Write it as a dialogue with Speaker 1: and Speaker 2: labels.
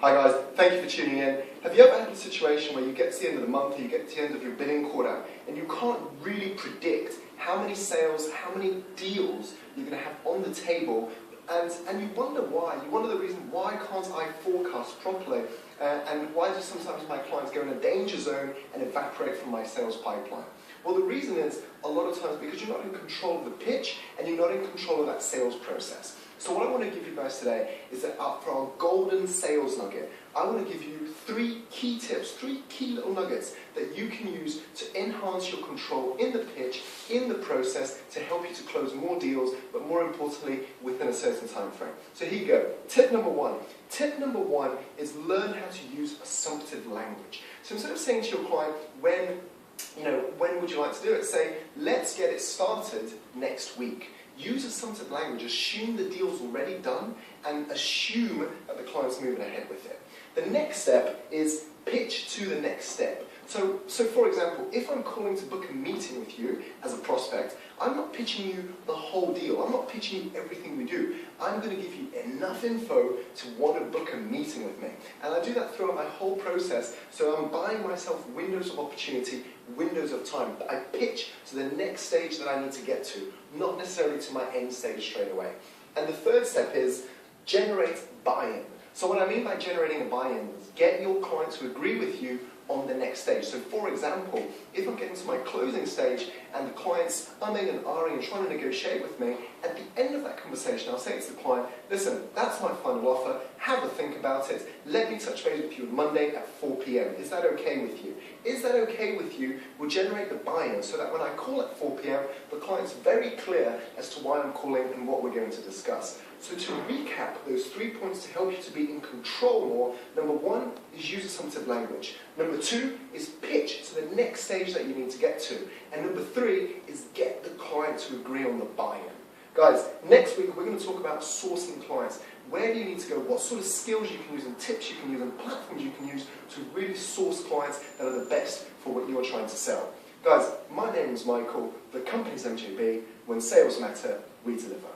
Speaker 1: Hi guys, thank you for tuning in. Have you ever had a situation where you get to the end of the month or you get to the end of your billing quarter and you can't really predict how many sales, how many deals you're going to have on the table, and you wonder why? You wonder the reason, why can't I forecast properly? And why do sometimes my clients go in a danger zone and evaporate from my sales pipeline? Well, the reason is a lot of times because you're not in control of the pitch and you're not in control of that sales process. So what I want to give you guys today is that for our golden sales nugget, I want to give you 3 key tips, 3 key little nuggets that you can use to enhance your control in the pitch, in the process, to help you to close more deals, but more importantly, within a certain time frame. So here you go. Tip number 1. Tip number 1 is learn how to use assumptive language. So instead of saying to your client, when would you like to do it? Say, let's get it started next week. Use assumptive language. Assume the deal's already done and assume that the client's moving ahead with it. The next step is pitch to the next step. So for example, if I'm calling to book a meeting with you as a prospect, I'm not pitching you the whole deal. I'm not pitching you everything we do. I'm going to give you enough info to want to book a meeting with me. And I do that throughout my whole process, so I'm buying myself windows of opportunity, windows of time. I pitch to the next stage that I need to get to, not necessarily to my end stage straight away. And the third step is generate buy-in. So what I mean by generating a buy-in is get your client to agree with you on the next stage. So for example, if I'm getting to my closing stage and the client's umming and ahhing and trying to negotiate with me, at the end of that conversation I'll say to the client, listen, that's my final offer, have a think about it, let me touch base with you on Monday at 4 p.m. Is that okay with you? Is that okay with you? We'll generate the buy-in so that when I call at 4 p.m, the client's very clear as to why I'm calling and what we're going to discuss. So to recap those 3 points to help you to be in control more, number 1 is use assumptive language. Number 2 is pitch to the next stage that you need to get to. And number 3 is get the client to agree on the buy-in. Guys, next week we're going to talk about sourcing clients. Where do you need to go? What sort of skills you can use and tips you can use and platforms you can use to really source clients that are the best for what you're trying to sell. Guys, my name is Michael, the company's MJB. When sales matter, we deliver.